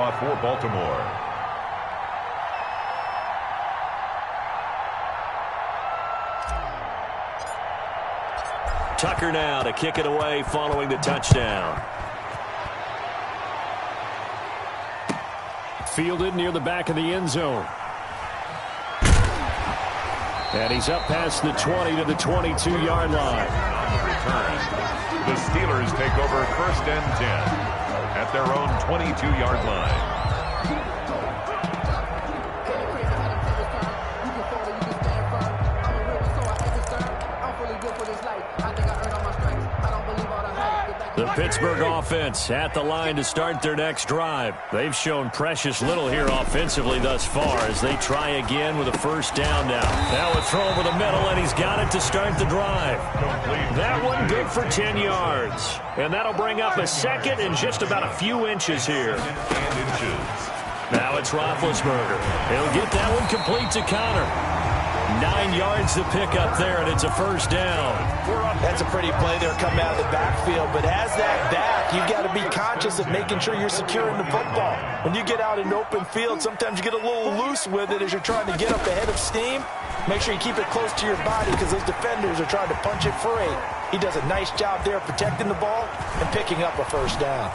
kickoff for Baltimore. Tucker now to kick it away following the touchdown. Fielded near the back of the end zone. And he's up past the 20 to the 22-yard line. On the return, the Steelers take over 1st and 10 at their own 22-yard line. The Pittsburgh offense at the line to start their next drive. They've shown precious little here offensively thus far as they try again with a 1st down now. Now a throw over the middle, and he's got it to start the drive. That one good for 10 yards. And that'll bring up a 2nd and just about a few inches here. Now it's Roethlisberger. He'll get that one complete to Connor. 9 yards to pick up there, and it's a 1st down. That's a pretty play there coming out of the backfield. But as that back, you've got to be conscious of making sure you're securing the football. When you get out in open field, sometimes you get a little loose with it as you're trying to get up ahead of steam. Make sure you keep it close to your body because those defenders are trying to punch it free. He does a nice job there protecting the ball and picking up a 1st down.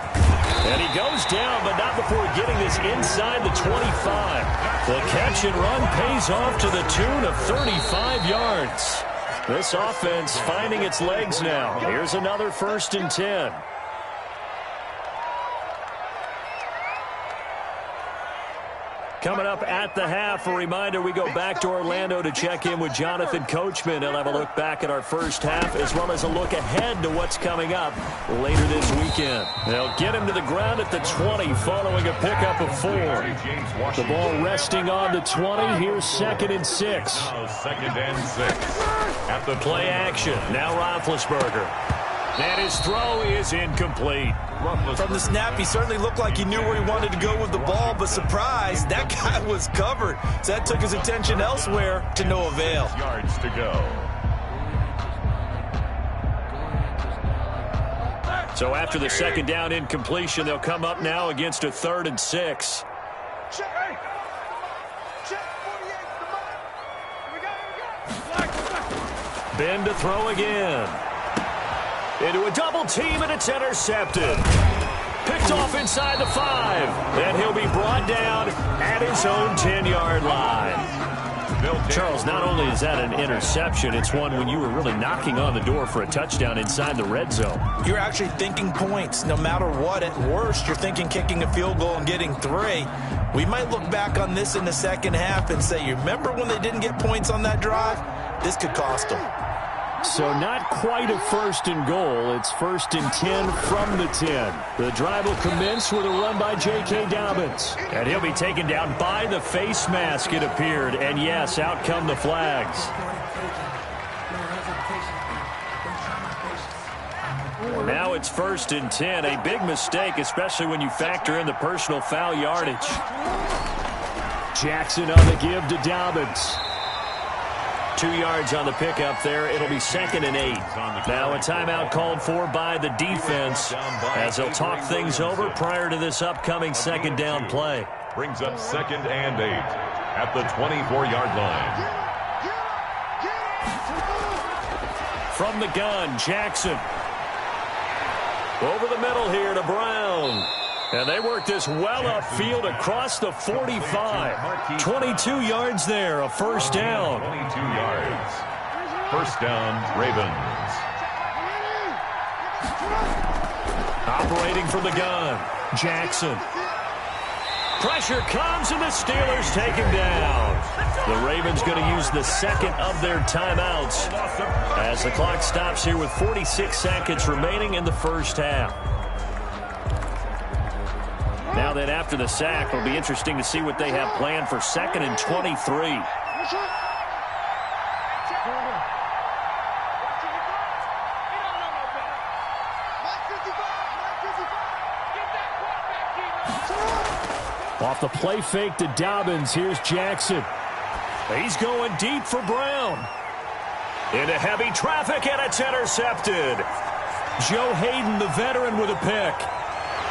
And he goes down, but not before getting this inside the 25. The catch and run pays off to the tune of 35 yards. This offense finding its legs now. Here's another 1st and 10. Coming up at the half, a reminder, we go back to Orlando to check in with Jonathan Coachman. He'll have a look back at our 1st half as well as a look ahead to what's coming up later this weekend. They'll get him to the ground at the 20 following a pickup of 4. The ball resting on the 20. Here's 2nd and 6. 2nd and 6. At the play action. Now Roethlisberger. And his throw is incomplete. From the snap, he certainly looked like he knew where he wanted to go with the ball, but surprise, that guy was covered. So that took his attention elsewhere to no avail. Yards to go. So after the 2nd down incompletion, they'll come up now against a 3rd and 6. Ben to throw again. Into a double team, and it's intercepted. Picked off inside the 5. And he'll be brought down at his own 10-yard line. Charles, not only is that an interception, it's one when you were really knocking on the door for a touchdown inside the red zone. You're actually thinking points no matter what. At worst, you're thinking kicking a field goal and getting 3. We might look back on this in the 2nd half and say, you remember when they didn't get points on that drive? This could cost them. So not quite a 1st and goal. It's 1st and 10 from the 10. The drive will commence with a run by J.K. Dobbins. And he'll be taken down by the face mask, it appeared. And yes, out come the flags. Now it's 1st and 10. A big mistake, especially when you factor in the personal foul yardage. Jackson on the give to Dobbins. 2 yards on the pickup there. It'll be 2nd and 8. Now a timeout called for by the defense as they'll talk things over prior to this upcoming 2nd down play. Brings up 2nd and 8 at the 24-yard line. From the gun, Jackson. Over the middle here to Brown. And they work this well upfield across the 45. 22 yards there, a 1st down. 22 yards. 1st down, Ravens. Operating from the gun, Jackson. Pressure comes, and the Steelers take him down. The Ravens going to use the 2nd of their timeouts as the clock stops here with 46 seconds remaining in the 1st half. Now then, after the sack, it'll be interesting to see what they have planned for 2nd and 23. Off the play fake to Dobbins, here's Jackson. He's going deep for Brown. Into heavy traffic, and it's intercepted. Joe Hayden, the veteran, with a pick.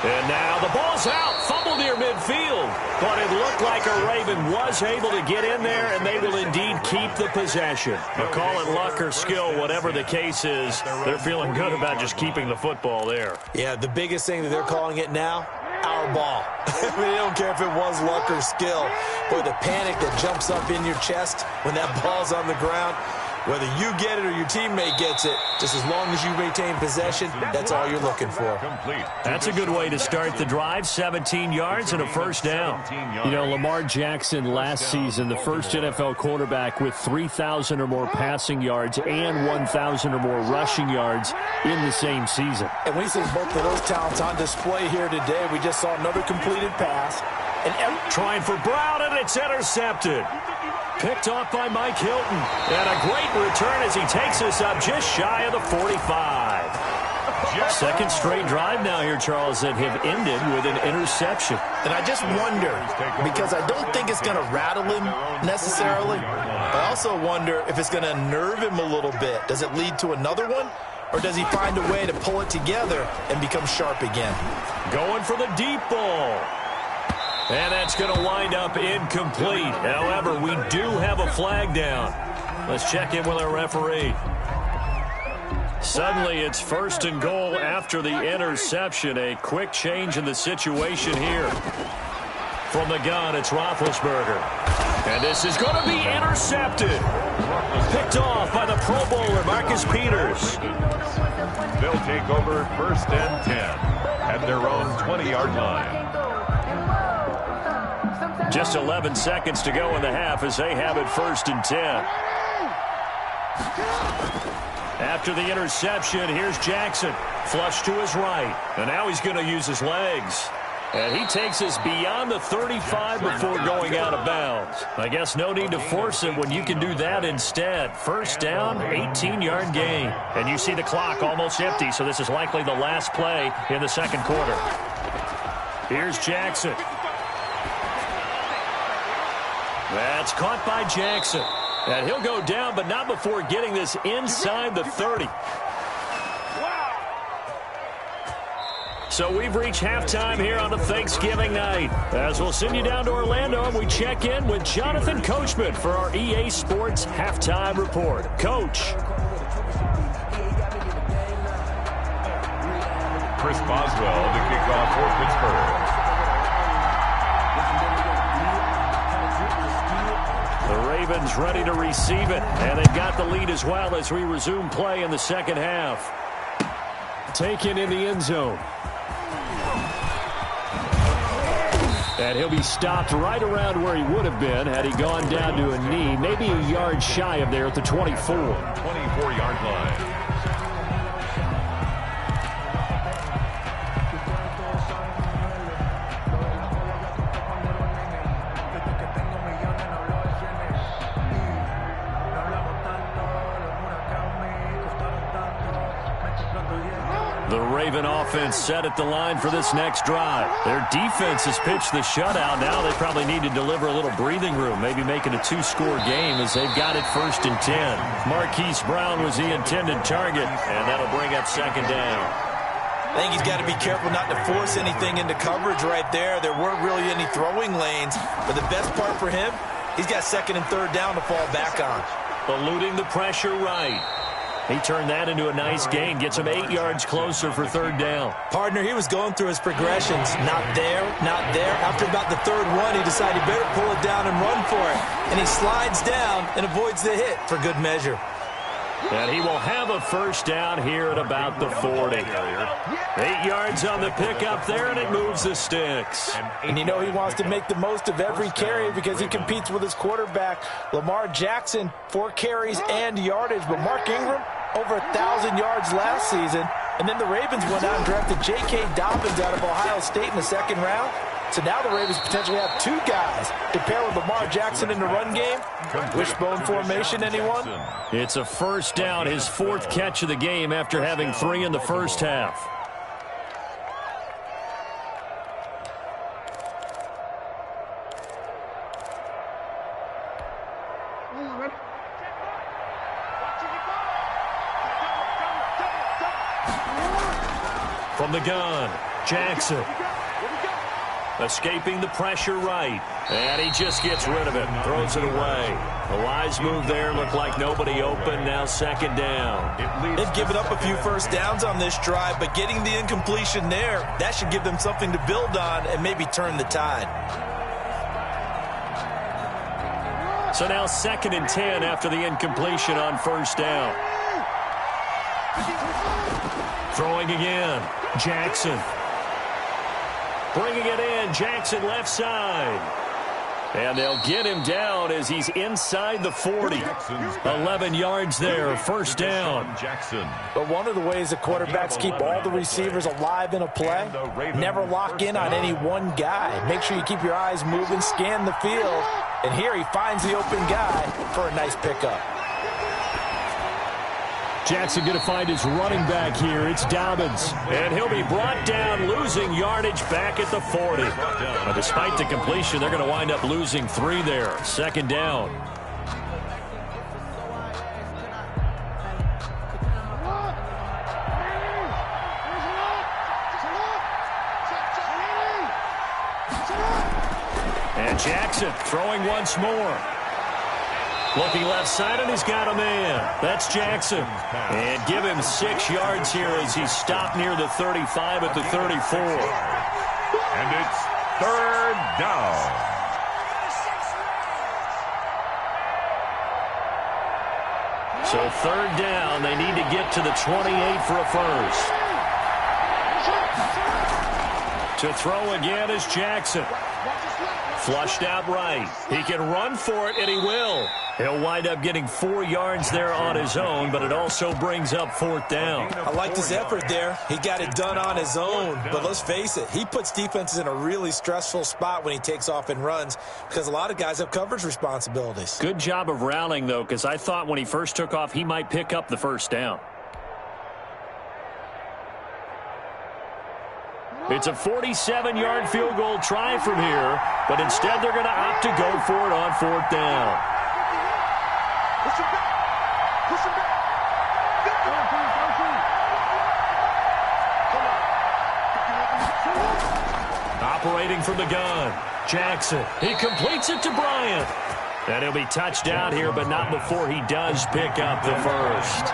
And now the ball's out. fumble near midfield, but it looked like a Raven was able to get in there, and they will indeed keep the possession. But call it luck or skill, whatever the case is, they're feeling good about just keeping the football there. Yeah, the biggest thing that they're calling it now, our ball. I mean, they don't care if it was luck or skill. Boy, the panic that jumps up in your chest when that ball's on the ground, whether you get it or your teammate gets it, just as long as you maintain possession, that's all you're looking for. That's a good way to start the drive. 17 yards and a first down. You know, Lamar Jackson last season, the first NFL quarterback with 3,000 or more passing yards and 1,000 or more rushing yards in the same season. And we see both of those talents on display here today. We just saw another completed pass. And trying for Brown, and it's intercepted. Picked off by Mike Hilton. And a great return as he takes us up just shy of the 45. Second straight drive now here, Charles, that have ended with an interception. And I just wonder, because I don't think it's going to rattle him necessarily, I also wonder if it's going to nerve him a little bit. Does it lead to another one? Or does he find a way to pull it together and become sharp again? Going for the deep ball. And that's going to wind up incomplete. However, we do have a flag down. Let's check in with our referee. Suddenly, it's first and goal after the interception. A quick change in the situation here. From the gun, it's Roethlisberger. And this is going to be intercepted. Picked off by the Pro Bowler, Marcus Peters. They'll take over first and 10 at their own 20-yard line. Just 11 seconds to go in the half as they have it first and 10. After the interception, here's Jackson. Flush to his right. And now he's going to use his legs. And he takes us beyond the 35 before going out of bounds. I guess no need to force it when you can do that instead. First down, 18-yard gain. And you see the clock almost empty, so this is likely the last play in the second quarter. Here's Jackson. That's caught by Jackson. And he'll go down, but not before getting this inside the 30. So we've reached halftime here on a Thanksgiving night. As we'll send you down to Orlando, and we check in with Jonathan Coachman for our EA Sports Halftime Report. Coach. Chris Boswell to kick off for Pittsburgh. The Ravens ready to receive it, and they've got the lead as well as we resume play in the second half. Taken in the end zone. And he'll be stopped right around where he would have been had he gone down to a knee, maybe a yard shy of there at the 24. 24-yard line. The Raven offense set at the line for this next drive. Their defense has pitched the shutout. Now they probably need to deliver a little breathing room, maybe make it a two-score game as they've got it first and 10. Marquise Brown was the intended target, and that'll bring up second down. I think he's got to be careful not to force anything into coverage right there. There weren't really any throwing lanes, but the best part for him, he's got second and third down to fall back on. Eluding the pressure right. He turned that into a nice gain, gets him 8 yards closer for third down. Partner, he was going through his progressions. Not there, not there. After about the third one, he decided he better pull it down and run for it. And he slides down and avoids the hit for good measure. And he will have a first down here at about the 40. 8 yards on the pickup there, and it moves the sticks. And you know he wants to make the most of every carry because he competes with his quarterback, Lamar Jackson, 4 carries and yardage. But Mark Ingram, over 1,000 yards last season. And then the Ravens went out and drafted J.K. Dobbins out of Ohio State in the second round. So now the Ravens potentially have 2 guys to pair with Lamar Jackson in the run game. Wishbone formation, anyone? It's a first down, his 4th catch of the game after having 3 in the first half. From the gun, Jackson. Escaping the pressure right. And he just gets rid of it. Throws it away. A wise move there. Looked like nobody open. Now second down. They've given up a few first downs on this drive, but getting the incompletion there, that should give them something to build on and maybe turn the tide. So now 2nd and 10 after the incompletion on first down. Throwing again. Jackson. Bringing it in. Jackson left side. And they'll get him down as he's inside the 40. 11 yards there. First down. But one of the ways the quarterbacks keep all the receivers alive in a play, never lock in on any one guy. Make sure you keep your eyes moving, scan the field. And here he finds the open guy for a nice pickup. Jackson going to find his running back here. It's Dobbins. And he'll be brought down, losing yardage back at the 40. But despite the completion, they're going to wind up losing 3 there. Second down. And Jackson throwing once more. Looking left side, and he's got a man. That's Jackson. And give him 6 yards here as he's stopped near the 35 at the 34. And it's third down. So third down, they need to get to the 28 for a first. To throw again is Jackson. Flushed out right. He can run for it, and he will. He'll wind up getting 4 yards there on his own, but it also brings up 4th down. I liked his effort there. He got it done on his own. But let's face it, he puts defenses in a really stressful spot when he takes off and runs because a lot of guys have coverage responsibilities. Good job of rallying, though, because I thought when he first took off, he might pick up the first down. It's a 47-yard field goal try from here, but instead they're going to opt to go for it on 4th down. Push him back. Push him back. Operating from the gun. Jackson. He completes it to Bryant. And he'll be touched down here, but not before he does pick up the first.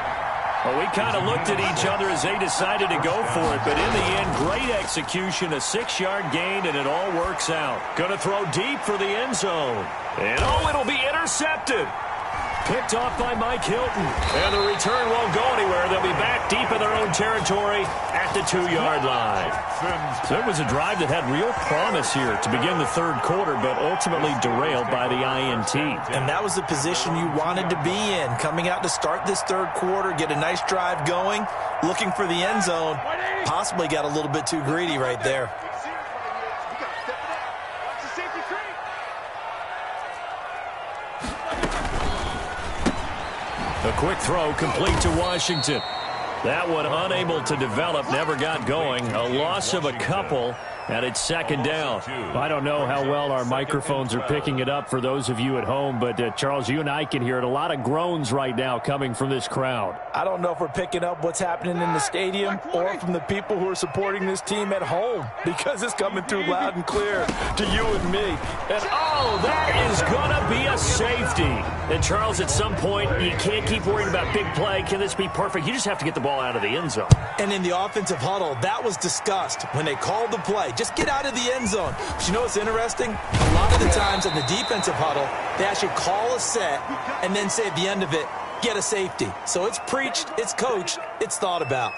Well, we kind of looked at each other as they decided to go for it, but in the end, great execution, a 6-yard gain, and it all works out. Going to throw deep for the end zone. And, it'll be intercepted. Picked off by Mike Hilton. And the return won't go anywhere. They'll be back deep in their own territory at the 2-yard line. So it was a drive that had real promise here to begin the third quarter, but ultimately derailed by the INT. And that was the position you wanted to be in. Coming out to start this third quarter, get a nice drive going, looking for the end zone. Possibly got a little bit too greedy right there. A quick throw complete to Washington. That one unable to develop, never got going. A loss of a couple, and it's second down. I don't know how well our microphones are picking it up for those of you at home, but Charles, you and I can hear it. A lot of groans right now coming from this crowd. I don't know if we're picking up what's happening in the stadium or from the people who are supporting this team at home, because it's coming through loud and clear to you and me. And that is going to be a safety. And Charles, at some point, you can't keep worrying about big play. Can this be perfect? You just have to get the ball out of the end zone. And in the offensive huddle, that was discussed when they called the play. Just get out of the end zone. But you know what's interesting? A lot of the times in the defensive huddle, they actually call a set and then say at the end of it, get a safety. So it's preached, it's coached, it's thought about.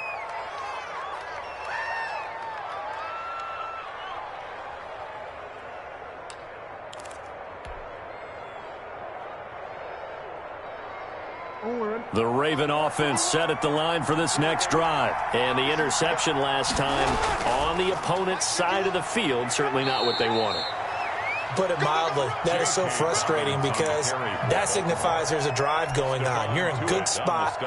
The Raven offense set at the line for this next drive. And the interception last time on the opponent's side of the field, certainly not what they wanted. Put it mildly, that is so frustrating because that signifies there's a drive going on. You're in a good spot,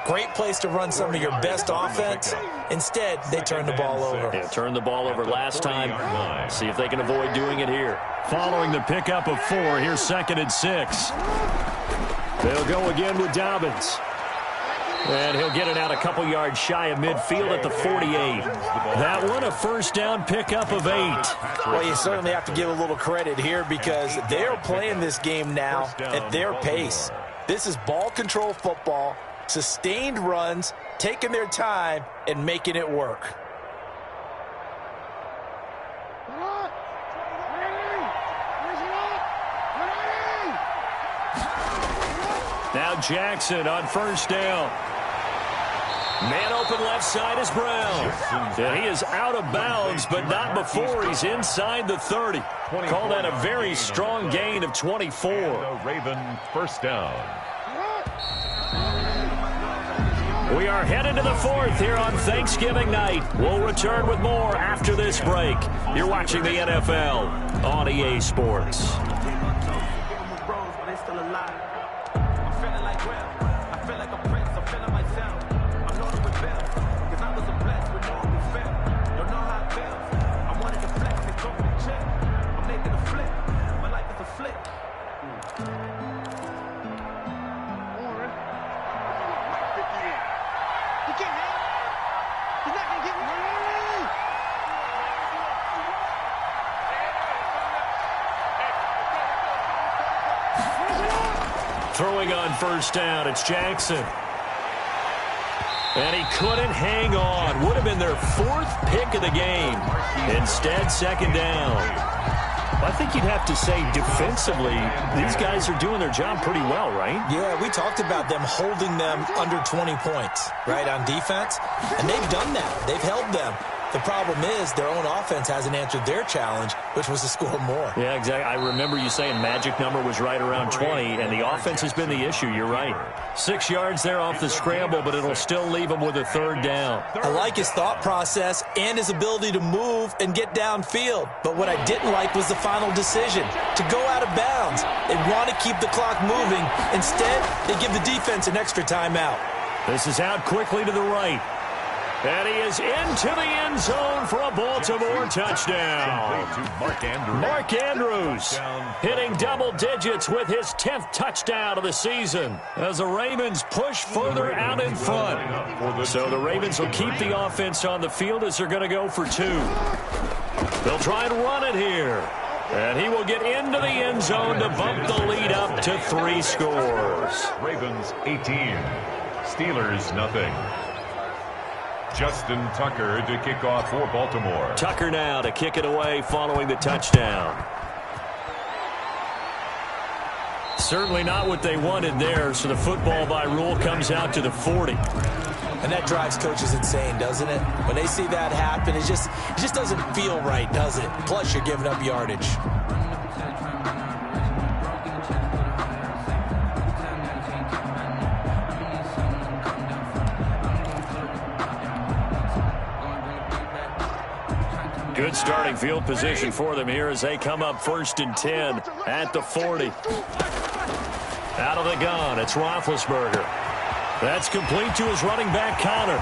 great place to run some of your best offense. Instead, they turn the ball over. Yeah, turned the ball over last time. See if they can avoid doing it here. Following the pickup of 4, here's 2nd and 6. They'll go again with Dobbins. And he'll get it out a couple yards shy of midfield at the 48. That one a first down pickup of 8. Well, you certainly have to give a little credit here because they're playing this game now at their pace. This is ball control football, sustained runs, taking their time, and making it work. Now Jackson on first down. Man open left side is Brown. And he is out of bounds, but not before he's inside the 30. Call that a very strong gain of 24. The Raven first down. We are headed to the 4th here on Thanksgiving night. We'll return with more after this break. You're watching the NFL on EA Sports. Throwing on first down, it's Jackson. And he couldn't hang on. Would have been their 4th pick of the game. Instead, second down. I think you'd have to say defensively, these guys are doing their job pretty well, right? Yeah, we talked about them holding them under 20 points, right, on defense. And they've done that. They've held them. The problem is their own offense hasn't answered their challenge, which was to score more. Yeah, exactly. I remember you saying magic number was right around 20, and the offense has been the issue. You're right. 6 yards there off the scramble, but it'll still leave him with a third down. I like his thought process and his ability to move and get downfield. But what I didn't like was the final decision, to go out of bounds. They want to keep the clock moving. Instead, they give the defense an extra timeout. This is out quickly to the right. And he is into the end zone for a Baltimore touchdown. Mark Andrews hitting double digits with his 10th touchdown of the season as the Ravens push further out in front. So the Ravens will keep the offense on the field as they're going to go for 2. They'll try and run it here. And he will get into the end zone to bump the lead up to 3 scores. Ravens 18, Steelers nothing. Justin Tucker to kick off for Baltimore. Tucker now to kick it away following the touchdown. Certainly not what they wanted there, so the football by rule comes out to the 40. And that drives coaches insane, doesn't it? When they see that happen, it just doesn't feel right, does it? Plus, you're giving up yardage. Good starting field position for them here as they come up 1st and 10 at the 40. Out of the gun, it's Roethlisberger. That's complete to his running back, Connor.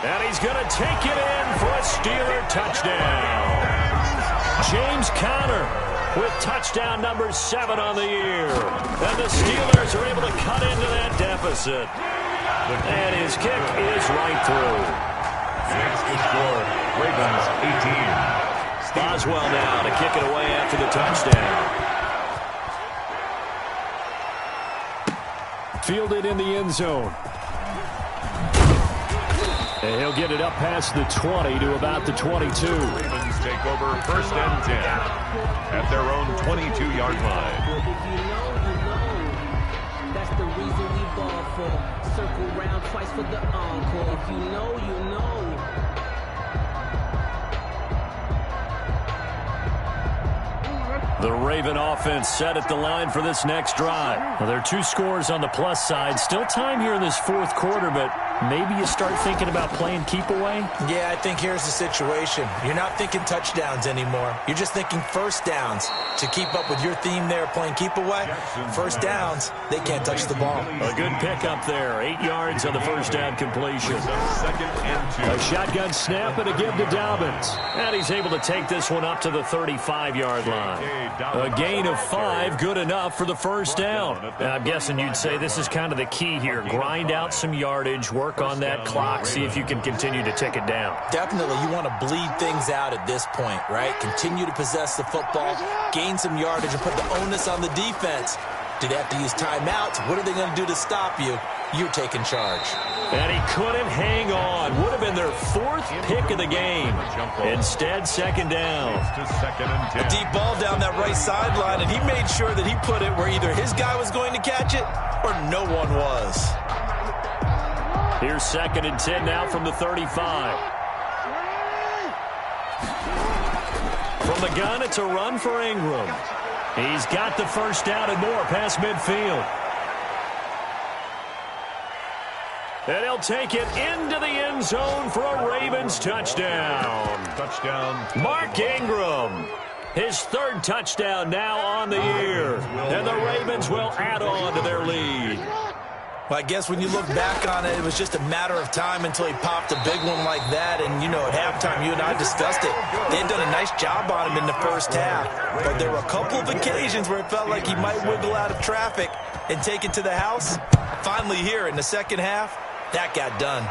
And he's going to take it in for a Steeler touchdown. James Conner with touchdown number 7 on the year. And the Steelers are able to cut into that deficit. And his kick is right through. That's the score. Ravens 18. Boswell now to kick it away after the touchdown. Fielded in the end zone. And he'll get it up past the 20 to about the 22. Ravens take over 1st and 10 at their own 22-yard line. That's the reason we ball for. Circle round twice for the encore. If you know, you know. The Raven offense set at the line for this next drive. Now, there are 2 scores on the plus side. Still time here in this 4th quarter, but maybe you start thinking about playing keep away? Yeah, I think here's the situation. You're not thinking touchdowns anymore. You're just thinking first downs. To keep up with your theme there, playing keep away, first downs, they can't touch the ball. A good pickup there. 8 yards on the first down completion. Second and 2. A shotgun snap and a give to Dobbins. And he's able to take this one up to the 35-yard line. A gain of 5, good enough for the first down. I'm guessing you'd say this is kind of the key here. Grind out some yardage, work on that clock, see if you can continue to tick it down. Definitely, you want to bleed things out at this point, right? Continue to possess the football, gain some yardage, and put the onus on the defense. Do they have to use timeouts? What are they going to do to stop you? You're taking charge. And he couldn't hang on. Would have been their 4th pick of the game. Instead, second down. Second and 10. A deep ball down that right sideline, and he made sure that he put it where either his guy was going to catch it or no one was. Here's second and 10 now from the 35. From the gun, it's a run for Ingram. He's got the first down and more past midfield. And he'll take it into the end zone for a Ravens touchdown. Touchdown. Mark Ingram. His 3rd touchdown now on the year. And the Ravens will add on to their lead. Well, I guess when you look back on it, it was just a matter of time until he popped a big one like that. And, you know, at halftime, you and I discussed it. They had done a nice job on him in the first half. But there were a couple of occasions where it felt like he might wiggle out of traffic and take it to the house. Finally here in the second half, that got done.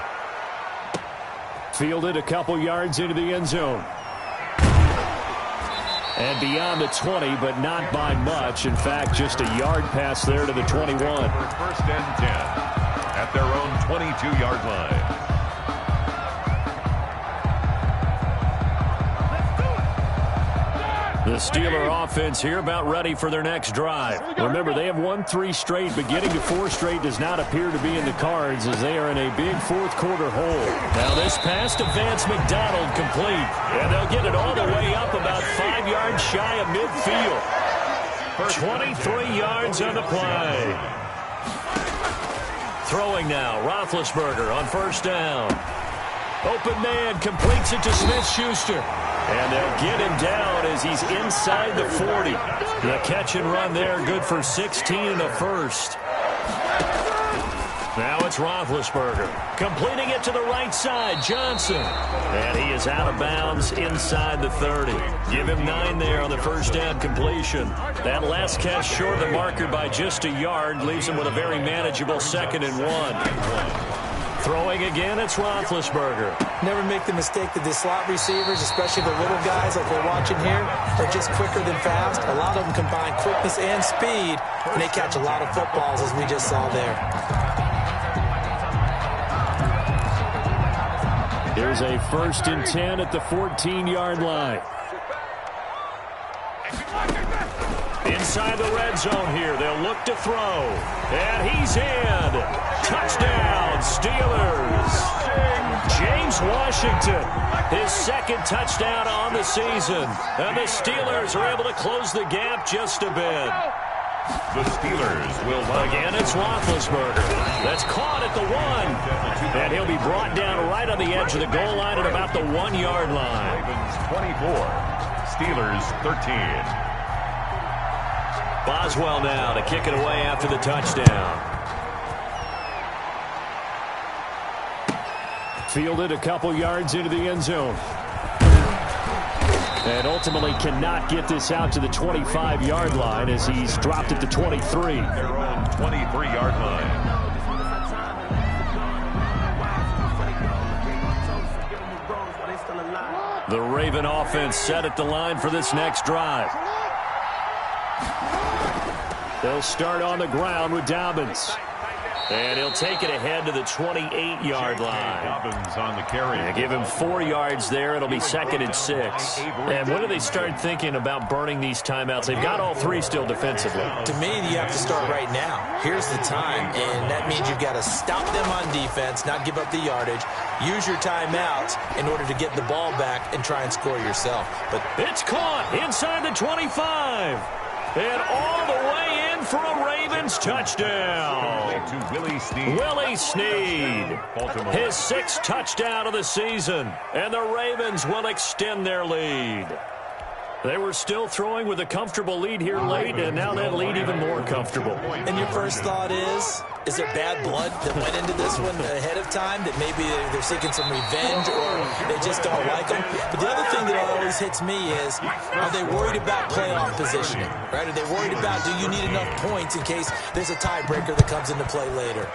Fielded a couple yards into the end zone. And beyond the 20, but not by much. In fact, just a yard pass there to the 21. First and 10 at their own 22-yard line. The Steeler offense here about ready for their next drive. Remember, they have won 3 straight, but getting to 4 straight does not appear to be in the cards as they are in a big fourth-quarter hole. Now this pass to Vance McDonald complete, and they'll get it all the way up about 5 yards shy of midfield. 23 yards on the play. Throwing now, Roethlisberger on first down. Open man completes it to Smith-Schuster. And they'll get him down as he's inside the 40. The catch and run there, good for 16 and a first. Now it's Roethlisberger. Completing it to the right side, Johnson. And he is out of bounds inside the 30. Give him 9 there on the first down completion. That last catch short of the marker by just a yard leaves him with a very manageable 2nd and 1. Throwing again, it's Roethlisberger. Never make the mistake that the slot receivers, especially the little guys like we're watching here, are just quicker than fast. A lot of them combine quickness and speed, and they catch a lot of footballs, as we just saw there. Here's a 1st and 10 at the 14-yard line. Inside the red zone here, they'll look to throw. And he's in. Touchdown, Steelers. James Washington, his 2nd touchdown on the season. And the Steelers are able to close the gap just a bit. The Steelers will again, it's Roethlisberger. That's caught at the 1. And he'll be brought down right on the edge of the goal line at about the 1-yard line. Ravens 24, Steelers 13. Boswell now to kick it away after the touchdown. Fielded a couple yards into the end zone. And ultimately cannot get this out to the 25-yard line as he's dropped at the 23. Their own 23-yard line. The Raven offense set at the line for this next drive. They'll start on the ground with Dobbins. And he'll take it ahead to the 28-yard line. Dobbins on the carry. They give him 4 yards there. It'll be 2nd and 6. And when do they start thinking about burning these timeouts? They've got all 3 still defensively. To me, you have to start right now. Here's the time, and that means you've got to stop them on defense, not give up the yardage. Use your timeouts in order to get the ball back and try and score yourself. But it's caught inside the 25. And all the way in for a Ravens touchdown. To Willie Snead. Willie Snead, his 6th touchdown of the season. And the Ravens will extend their lead. They were still throwing with a comfortable lead here late, and now that lead even more comfortable. And your first thought is there bad blood that went into this one ahead of time, that maybe they're seeking some revenge or they just don't like them? But the other thing that always hits me is, are they worried about playoff positioning? Right? Are they worried about, do you need enough points in case there's a tiebreaker that comes into play later?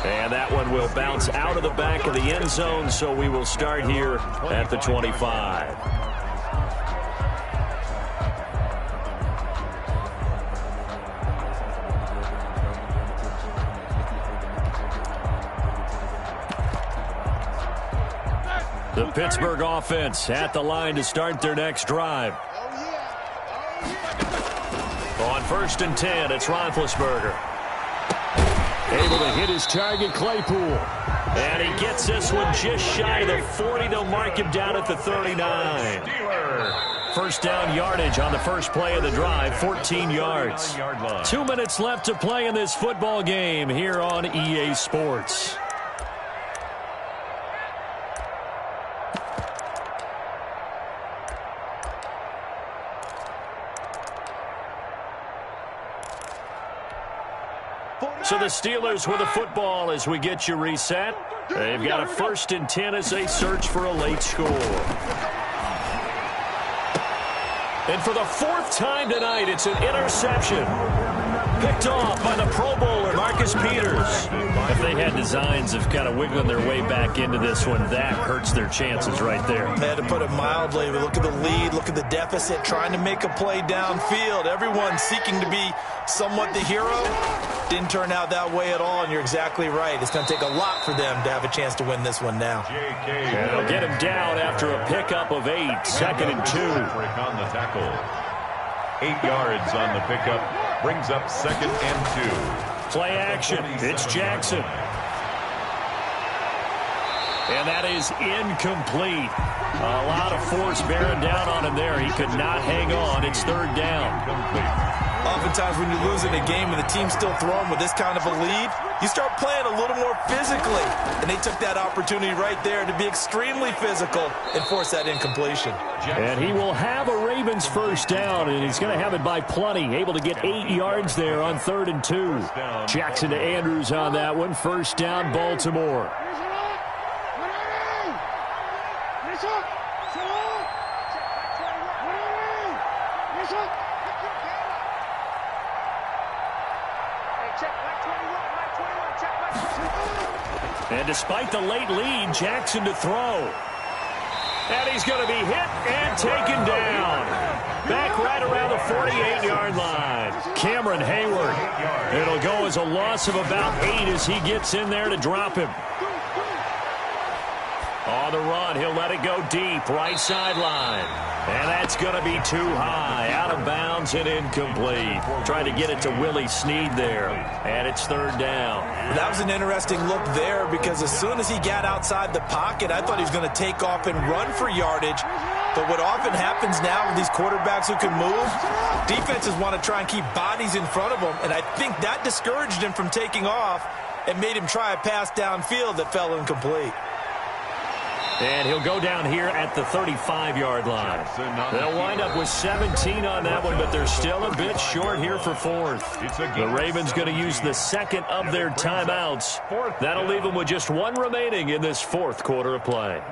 And that one will bounce out of the back of the end zone, so we will start here at the 25. The Pittsburgh offense at the line to start their next drive. On 1st and 10, it's Roethlisberger. Able to hit his target, Claypool. And he gets this one just shy of the 40. They'll mark him down at the 39. First down yardage on the first play of the drive, 14 yards. 2 minutes left to play in this football game here on EA Sports. So the Steelers with the football as we get you reset. They've got a 1st and 10 as they search for a late score. And for the 4th time tonight, it's an interception. Picked off by the Pro Bowler, Marcus Peters. If they had designs of kind of wiggling their way back into this one, that hurts their chances right there. They had to put it mildly. Look at the lead, look at the deficit, trying to make a play downfield. Everyone seeking to be somewhat the hero. Didn't turn out that way at all, and you're exactly right. It's going to take a lot for them to have a chance to win this one now. And they'll get him down after a pickup of 8, 2nd and 2. On the tackle. 8 yards on the pickup. Brings up 2nd and 2. Play action. It's Jackson. And that is incomplete. A lot of force bearing down on him there. He could not hang on. It's 3rd down. Oftentimes when you're losing a game and the team's still throwing with this kind of a lead, you start playing a little more physically. And they took that opportunity right there to be extremely physical and force that incompletion. And he will have a Ravens 1st down, and he's going to have it by plenty. Able to get 8 yards there on 3rd and 2. Jackson to Andrews on that one. 1st down, Baltimore. And despite the late lead, Jackson to throw. And he's going to be hit and taken down. Back right around the 48-yard line. Cameron Hayward. It'll go as a loss of about 8 as he gets in there to drop him. On the run, he'll let it go deep, right sideline. And that's going to be too high, out of bounds and incomplete. Trying to get it to Willie Snead there, and it's 3rd down. That was an interesting look there because as soon as he got outside the pocket, I thought he was going to take off and run for yardage. But what often happens now with these quarterbacks who can move, defenses want to try and keep bodies in front of them, and I think that discouraged him from taking off and made him try a pass downfield that fell incomplete. And he'll go down here at the 35-yard line. They'll wind up with 17 on that one, but they're still a bit short here for 4th. The Ravens going to use the 2nd of their timeouts. That'll leave them with just 1 remaining in this 4th quarter of play.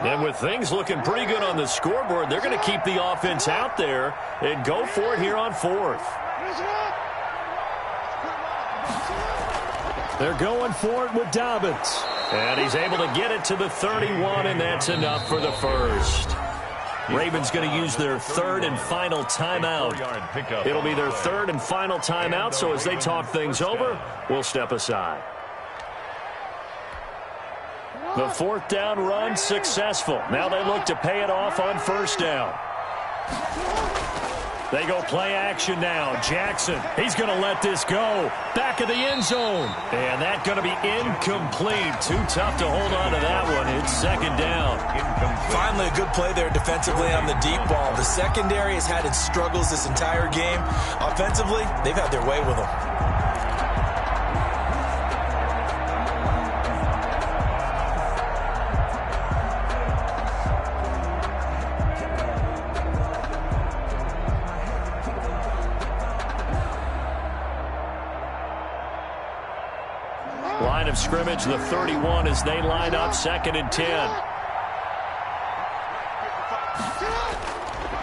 And with things looking pretty good on the scoreboard, they're going to keep the offense out there and go for it here on 4th. They're going for it with Dobbins. And he's able to get it to the 31, and that's enough for the 1st. Ravens going to use their 3rd and final timeout. It'll be their 3rd and final timeout, so as they talk things over, we'll step aside. The 4th down run successful. Now they look to pay it off on 1st down. They go play action now. Jackson, he's going to let this go. Back of the end zone. And that's going to be incomplete. Too tough to hold on to that one. It's second down. Finally, a good play there defensively on the deep ball. The secondary has had its struggles this entire game. Offensively, they've had their way with them. Line of scrimmage, the 31 as they line up, 2nd and 10.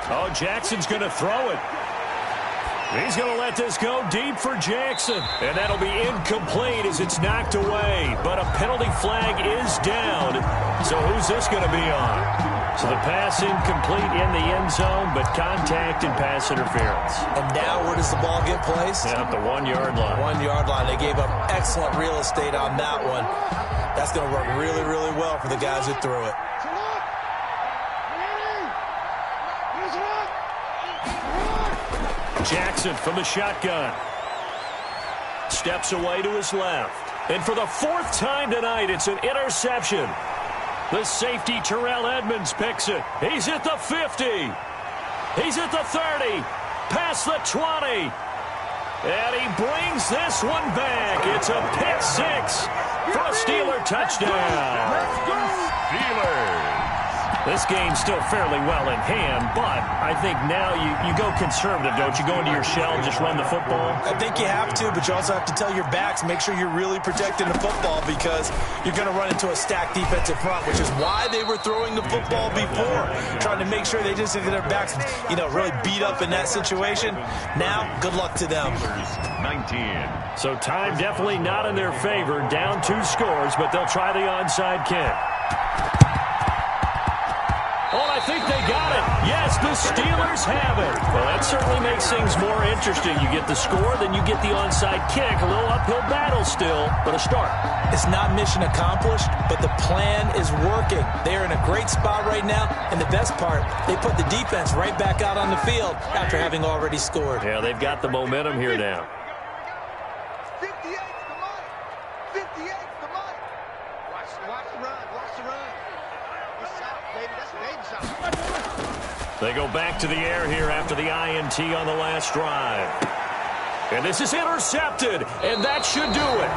Oh, Jackson's going to throw it. He's going to let this go deep for Jackson. And that'll be incomplete as it's knocked away. But a penalty flag is down. So who's this going to be on? So the pass incomplete in the end zone, but contact and pass interference. And now where does the ball get placed? Yeah, at the 1-yard line. 1-yard line. They gave up excellent real estate on that one. That's going to work really, really well for the guys who threw it. Jackson from the shotgun. Steps away to his left. And for the 4th time tonight, it's an interception. The safety, Terrell Edmonds, picks it. He's at the 50. He's at the 30. Past the 20. And he brings this one back. It's a pick 6 for a Steeler touchdown. Let's go, Steelers. This game's still fairly well in hand, but I think now you go conservative, don't you? Go into your shell and just run the football? I think you have to, but you also have to tell your backs, make sure you're really protecting the football because you're going to run into a stacked defensive front, which is why they were throwing the football before, trying to make sure they just get their backs, really beat up in that situation. Now, good luck to them. 19. So time definitely not in their favor. Down 2 scores, but they'll try the onside kick. Oh, I think they got it. Yes, the Steelers have it. Well, that certainly makes things more interesting. You get the score, then you get the onside kick. A little uphill battle still, but a start. It's not mission accomplished, but the plan is working. They're in a great spot right now, and the best part, they put the defense right back out on the field after having already scored. Yeah, they've got the momentum here now. 58's the money. 58's the money. Watch the run. Watch the run. They go back to the air here after the INT on the last drive. And this is intercepted, and that should do it.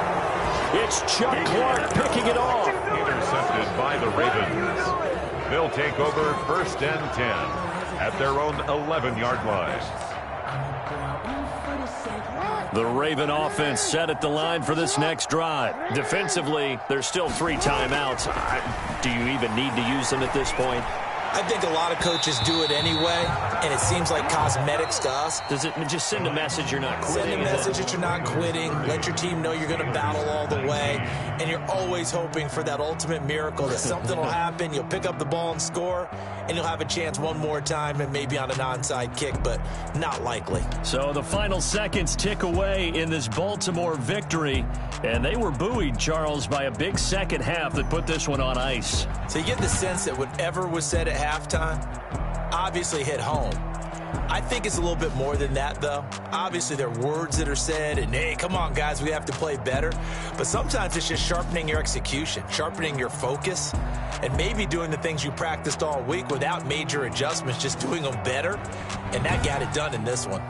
It's Chuck Clark picking it off. Intercepted by the Ravens. They'll take over 1st and 10 at their own 11-yard line. The Raven offense set at the line for this next drive. Defensively, there's still 3 timeouts. Do you even need to use them at this point? I think a lot of coaches do it anyway, and it seems like cosmetics to us. Does it just send a message you're not quitting? Send a message that you're not quitting. Let your team know you're going to battle all the way, and you're always hoping for that ultimate miracle that something will happen, you'll pick up the ball and score, and you'll have a chance one more time and maybe on an onside kick, but not likely. So the final seconds tick away in this Baltimore victory, and they were buoyed, Charles, by a big second half that put this one on ice. So you get the sense that whatever was said at halftime obviously hit home. I think it's a little bit more than that, though. Obviously, there are words that are said, and, hey, come on, guys, we have to play better. But sometimes it's just sharpening your execution, sharpening your focus, and maybe doing the things you practiced all week without major adjustments, just doing them better. And that got it done in this one.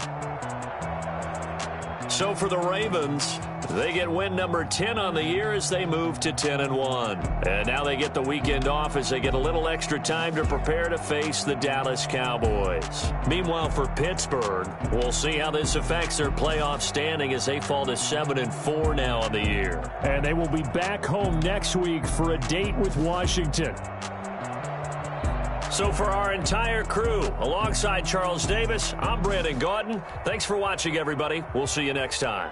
So for the Ravens, they get win number 10 on the year as they move to 10-1. And now they get the weekend off as they get a little extra time to prepare to face the Dallas Cowboys. Meanwhile, for Pittsburgh, we'll see how this affects their playoff standing as they fall to 7-4 now on the year. And they will be back home next week for a date with Washington. So for our entire crew, alongside Charles Davis, I'm Brandon Gaudin. Thanks for watching, everybody. We'll see you next time.